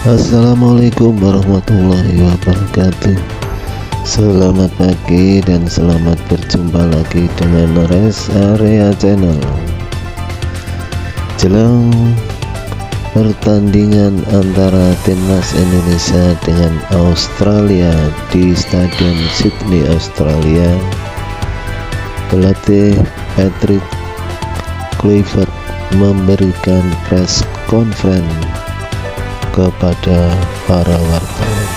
Assalamualaikum warahmatullahi wabarakatuh. Selamat pagi dan selamat berjumpa lagi dengan Rest Area Channel. Jelang pertandingan antara Timnas Indonesia dengan Australia di Stadion Sydney, Australia, pelatih Kluivert memberikan press conference kepada para wartawan.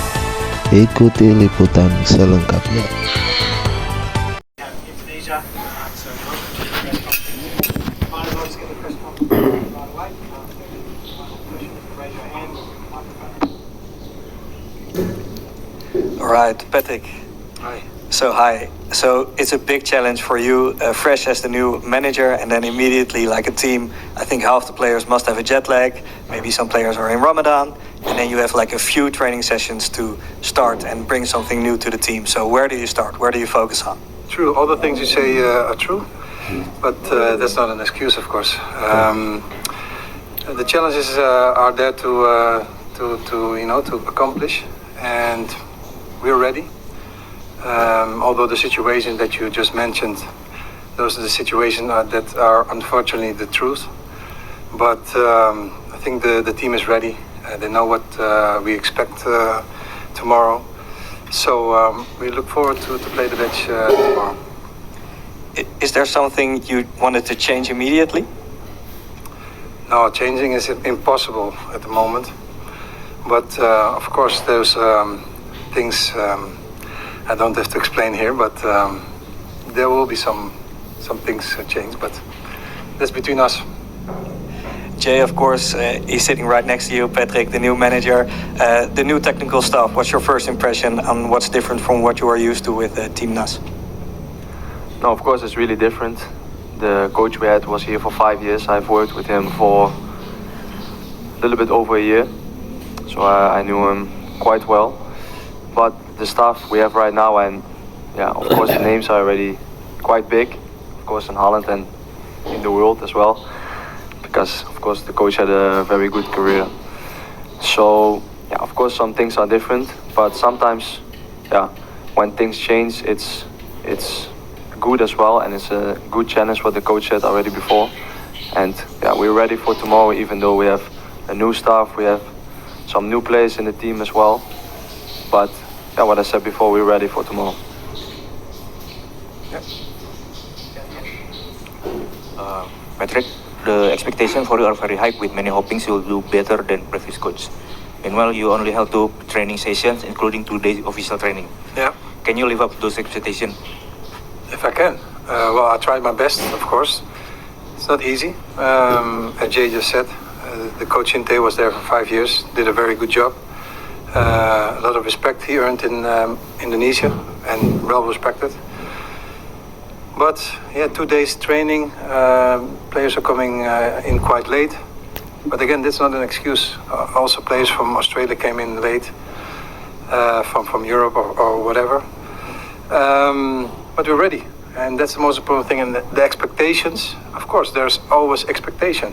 Ikuti liputan selengkapnya. Alright, Patrick. Hi. Hi. So it's a big challenge for you, fresh as the new manager, and then immediately, like a team, I think half the players must have a jet lag. Maybe some players are in Ramadan, and then you have like a few training sessions to start and bring something new to the team. So where do you start? Where do you focus on? True, all the things you say are true, but that's not an excuse, of course. The challenges are there to accomplish, and we're ready. Although the situation that you just mentioned, those are the situations that are unfortunately the truth. But I think the team is ready. They know what we expect tomorrow. So we look forward to play the match tomorrow. Is there something you wanted to change immediately? No, changing is impossible at the moment. But of course, there's things I don't have to explain here, but there will be some things change, but that's between us. Jay, of course, he's sitting right next to you. Patrick, the new manager, the new technical staff. What's your first impression on what's different from what you are used to with Timnas? No, of course it's really different. The coach we had was here for 5 years. I've worked with him for a little bit over a year, so I knew him quite well. But the staff we have right now, and yeah, of course the names are already quite big, of course in Holland and in the world as well, because of course the coach had a very good career. So yeah, of course some things are different, but sometimes yeah, when things change, it's good as well, and it's a good challenge what the coach said already before. And yeah, we're ready for tomorrow, even though we have a new staff, we have some new players in the team as well. But yeah, what I said before, we're ready for tomorrow. Patrick, the expectation for you are very high, with many hopings you will do better than previous coach. Meanwhile, you only held 2 training sessions, including 2 days official training. Yeah. Can you live up to those expectations? If I can. Well, I tried my best, of course. It's not easy. As Jay just said, the coach Inte was there for 5 years, did a very good job. A lot of respect he earned in Indonesia, and well respected. But yeah, 2 days training, players are coming in quite late. But again, that's not an excuse. Also, players from Australia came in late, from Europe or whatever. But we're ready, and that's the most important thing. And the expectations, of course, there's always expectation,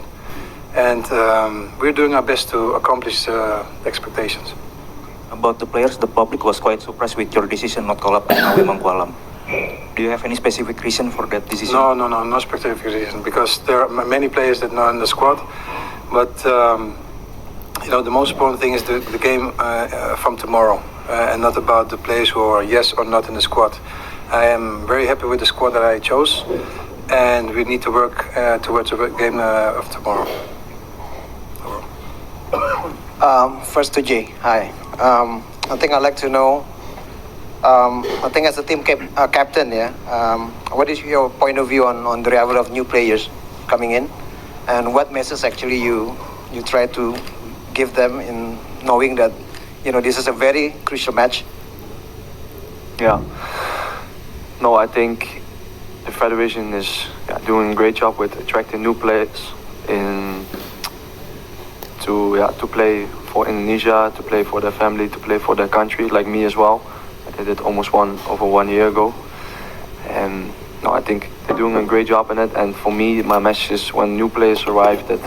and we're doing our best to accomplish the expectations. About the players, the public was quite surprised with your decision not call up Nawi Mangkualam. Do you have any specific reason for that decision? No specific reason, because there are many players that are in the squad. But the most important thing is the game from tomorrow, and not about the players who are yes or not in the squad. I am very happy with the squad that I chose, and we need to work towards the game of tomorrow. First to Jay, hi. I think I'd like to know, I think as a team captain, what is your point of view on the arrival of new players coming in, and what message actually you try to give them in knowing that this is a very crucial match? Yeah. No, I think the federation is doing a great job with attracting new players to play for Indonesia, to play for their family, to play for their country, like me as well. I did it over 1 year ago. And no, I think they're doing a great job in it. And for me, my message is when new players arrive that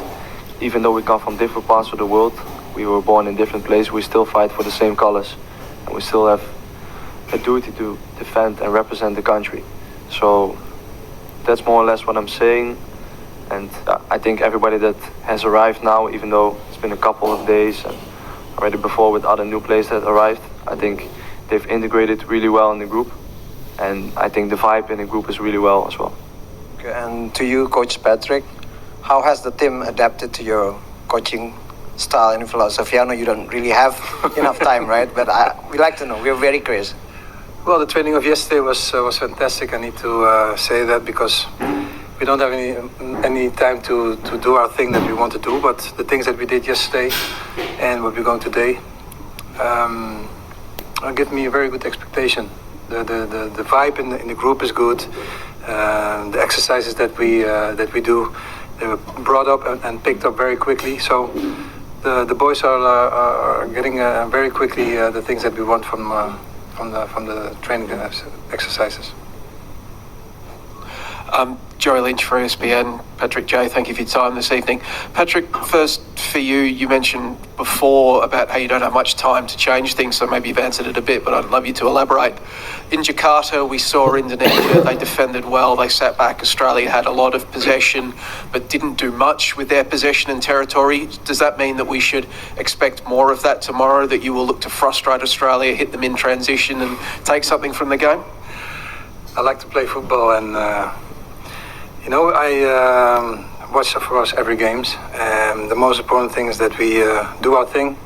even though we come from different parts of the world, we were born in different places, we still fight for the same colors, and we still have a duty to defend and represent the country. So that's more or less what I'm saying. And I think everybody that has arrived now, even though it's been a couple of days and already before with other new players that arrived, I think they've integrated really well in the group, and I think the vibe in the group is really well as well. Okay, and to you, Coach Patrick, how has the team adapted to your coaching style and philosophy? I know you don't really have enough time, right? But we like to know. We're very curious. Well, the training of yesterday was fantastic. I need to say that because we don't have any time to do our thing that we want to do. But the things that we did yesterday and what we're going today give me a very good expectation. The vibe in the group is good. The exercises that we do, they were brought up and picked up very quickly. So the boys are getting very quickly the things that we want from the training exercises. Joey Lynch for SBN. Patrick J, thank you for your time this evening. Patrick, first for you, you mentioned before about how you don't have much time to change things, so maybe you've answered it a bit, but I'd love you to elaborate. In Jakarta, we saw Indonesia, they defended well, they sat back. Australia had a lot of possession, but didn't do much with their possession and territory. Does that mean that we should expect more of that tomorrow, that you will look to frustrate Australia, hit them in transition and take something from the game? I like to play football, and I watch, of course, every games. And the most important thing is that we do our thing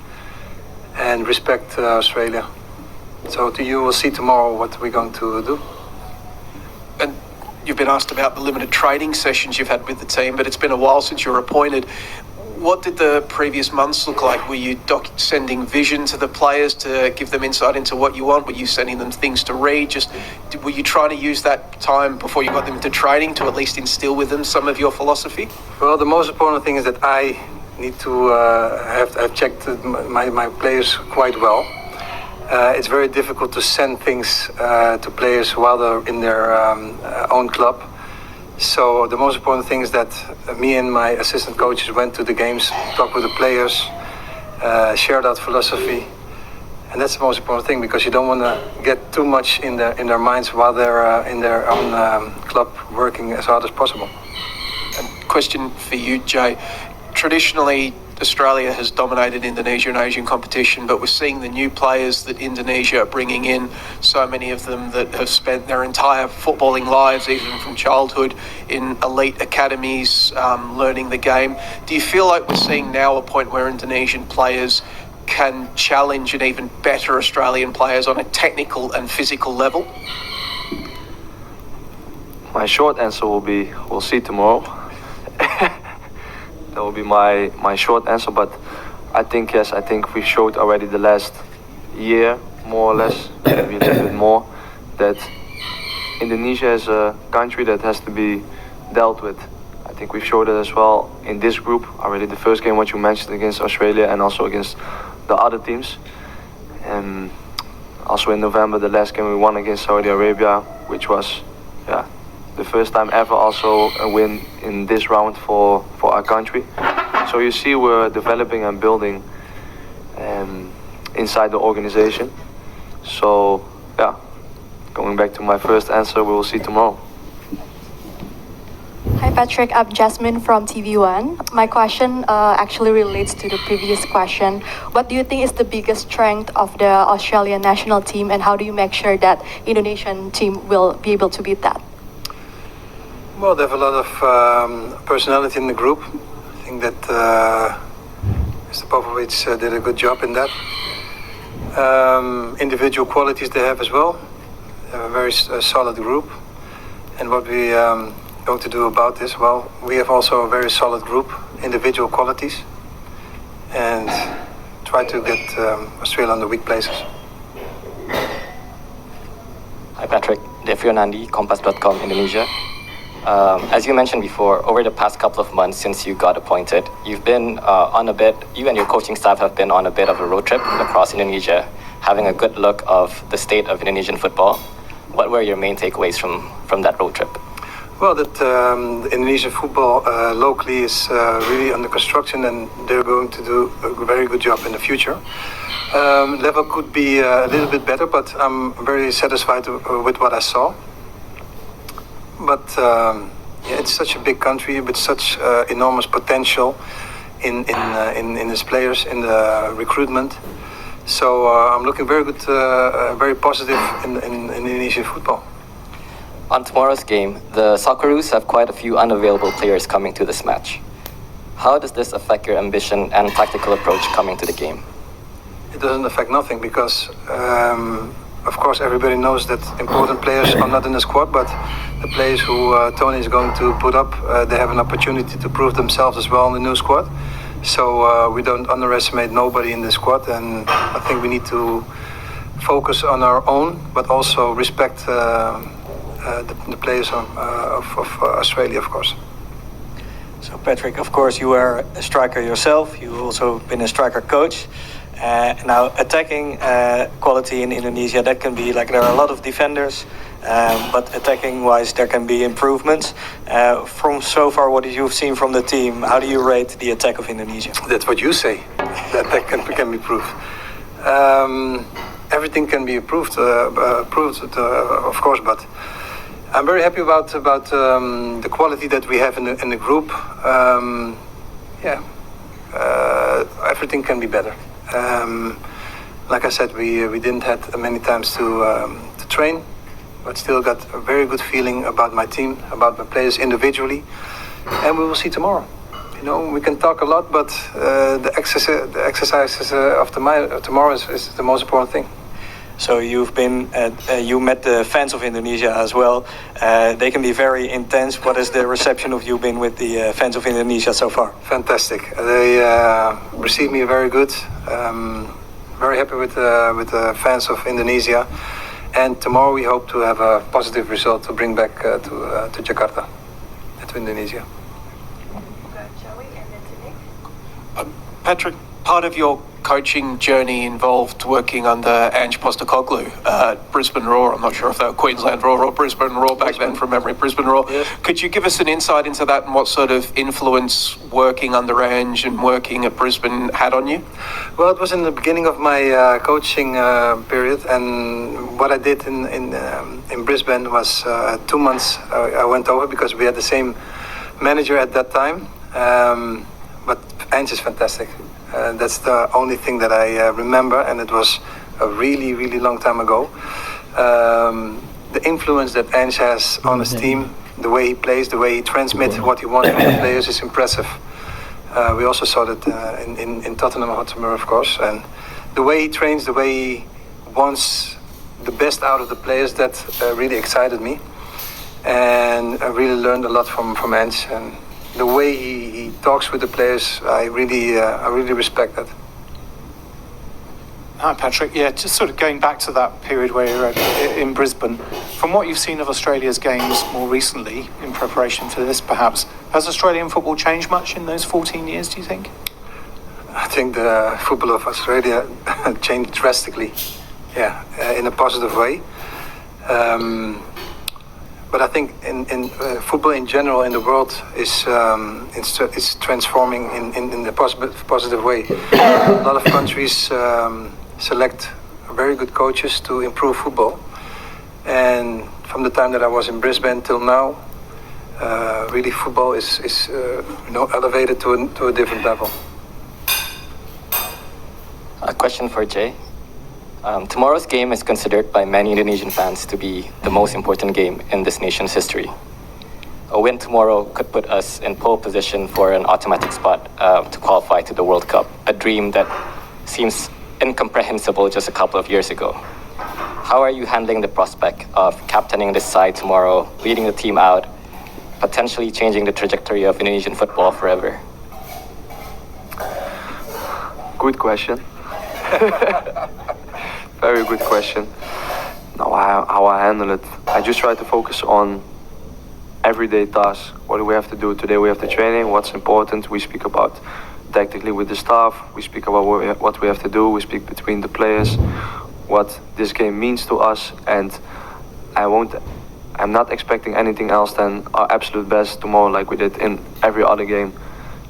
and respect Australia. So we'll see tomorrow what we're going to do. And you've been asked about the limited training sessions you've had with the team, but it's been a while since you were appointed. What did the previous months look like? Were you sending vision to the players to give them insight into what you want? Were you sending them things to read? Were you trying to use that time before you got them into training to at least instill with them some of your philosophy? Well, the most important thing is that I need to have checked my players quite well. It's very difficult to send things to players while they're in their own club. So the most important thing is that me and my assistant coaches went to the games, talked with the players, shared that philosophy, and that's the most important thing, because you don't want to get too much in their minds while they're in their own club working as hard as possible. And question for you, Jay. Traditionally, Australia has dominated Indonesia and Asian competition, but we're seeing the new players that Indonesia are bringing in, so many of them that have spent their entire footballing lives, even from childhood, in elite academies, learning the game. Do you feel like we're seeing now a point where Indonesian players can challenge an even better Australian players on a technical and physical level? My short answer will be, we'll see tomorrow. That will be my short answer, but I think yes, I think we showed already the last year, more or less, maybe a little bit more, that Indonesia is a country that has to be dealt with. I think we showed it as well in this group, already the first game what you mentioned against Australia and also against the other teams. And also in November, the last game we won against Saudi Arabia, which was the first time ever also a win in this round for our country. So you see we're developing and building inside the organization. So going back to my first answer, we will see tomorrow. Hi Patrick, I'm Jasmine from TV1. My question actually relates to the previous question. What do you think is the biggest strength of the Australian national team, and how do you make sure that Indonesian team will be able to beat that? Well, they have a lot of personality in the group. I think that Mr. Popovic did a good job in that. Individual qualities they have as well. They have a very solid group. And what we going to do about this? Well, we have also a very solid group, individual qualities, and try to get Australia on the weak places. Hi Patrick, Devrio Nandi, Kompas.com, Indonesia. As you mentioned before, over the past couple of months since you got appointed, you've been you and your coaching staff have been on a bit of a road trip across Indonesia, having a good look of the state of Indonesian football. What were your main takeaways from that road trip? Well, that the Indonesian football locally is really under construction, and they're going to do a very good job in the future. Level could be a little bit better, but I'm very satisfied with what I saw. But it's such a big country with such enormous potential in its players, in the recruitment. So I'm looking very good, very positive in Indonesian football. On tomorrow's game, the Socceroos have quite a few unavailable players coming to this match. How does this affect your ambition and tactical approach coming to the game? It doesn't affect nothing because, of course, everybody knows that important players are not in the squad, but the players who Tony is going to put up, they have an opportunity to prove themselves as well in the new squad. So we don't underestimate nobody in the squad, and I think we need to focus on our own, but also respect the players of Australia, of course. So Patrick, of course, you are a striker yourself. You've also been a striker coach. Now, attacking quality in Indonesia, that can be like there are a lot of defenders, but attacking-wise, there can be improvements. From so far, what you've seen from the team, how do you rate the attack of Indonesia? That's what you say. That can be improved. Everything can be improved, of course, but I'm very happy about the quality that we have in the group. Everything can be better. Like I said, we didn't have many times to train, but still got a very good feeling about my team, about my players individually, and we will see tomorrow. You know, we can talk a lot, but the exercises of tomorrow is the most important thing. So you've been, you met the fans of Indonesia as well. They can be very intense. What has the reception of you been with the fans of Indonesia so far? Fantastic. They received me very good. Very happy with the fans of Indonesia. And tomorrow we hope to have a positive result to bring back to Jakarta, to Indonesia. Patrick, part of your coaching journey involved working under Ange Postecoglou at Brisbane Roar. I'm not sure if they were Queensland Roar or Brisbane Roar back then from memory. Brisbane Roar. Yes. Could you give us an insight into that and what sort of influence working under Ange and working at Brisbane had on you? Well, it was in the beginning of my coaching period, and what I did in Brisbane was 2 months I went over because we had the same manager at that time. But Ange is fantastic. That's the only thing that I remember, and it was a really, really long time ago. The influence that Ange has on his team, the way he plays, the way he transmits what he wants from the players is impressive. We also saw that in Tottenham Hotspur, of course, and the way he trains, the way he wants the best out of the players, that really excited me, and I really learned a lot from Ange. And the way he talks with the players, I really respect that. Hi Patrick, yeah, just sort of going back to that period where you're in Brisbane, from what you've seen of Australia's games more recently, in preparation for this perhaps, has Australian football changed much in those 14 years, do you think? I think the football of Australia changed drastically, in a positive way. But I think in football in general in the world is transforming in a positive way. A lot of countries select very good coaches to improve football. And from the time that I was in Brisbane till now, really football is elevated to a different level. A question for Jay. Tomorrow's game is considered by many Indonesian fans to be the most important game in this nation's history. A win tomorrow could put us in pole position for an automatic spot to qualify to the World Cup, a dream that seems incomprehensible just a couple of years ago. How are you handling the prospect of captaining this side tomorrow, leading the team out, potentially changing the trajectory of Indonesian football forever? Good question. Very good question. Now, how I handle it, I just try to focus on everyday tasks. What do we have to do today? We have the training. What's important? We speak about tactically with the staff. We speak about what we have to do. We speak between the players, what this game means to us, and I won't I'm not expecting anything else than our absolute best tomorrow, like we did in every other game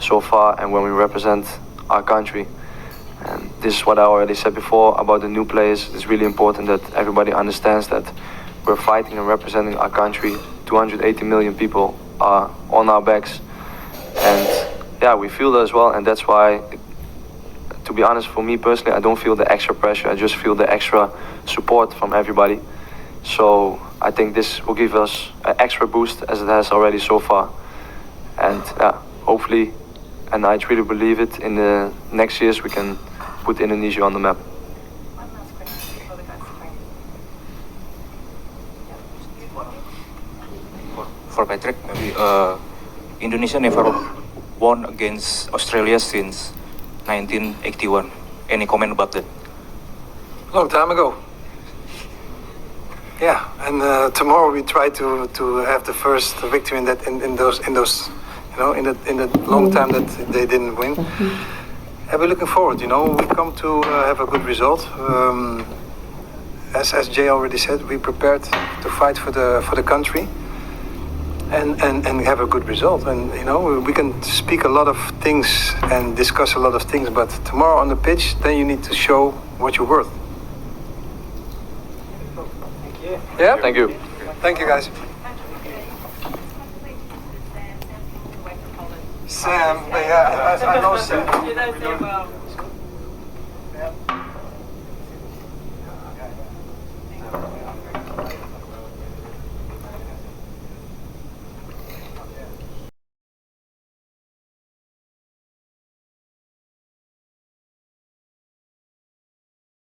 so far, and when we represent our country. And this is what I already said before about the new players. It's really important that everybody understands that we're fighting and representing our country. 280 million people are on our backs, and yeah, we feel that as well. And that's why, to be honest, for me personally, I don't feel the extra pressure. I just feel the extra support from everybody. So I think this will give us an extra boost, as it has already so far. And hopefully, and I truly believe it, in the next years we can put Indonesia on the map. For Patrick, maybe Indonesia never won against Australia since 1981. Any comment about that? Long time ago. Yeah, and tomorrow we try to have the first victory in those you know, in the long time that they didn't win. And we're looking forward. You know, we come to have a good result. As Jay already said, we prepared to fight for the country and have a good result. And you know, we can speak a lot of things and discuss a lot of things, but tomorrow on the pitch, then you need to show what you're worth. Yeah? Thank you. Thank you, guys. Sam, yeah, I know Sam.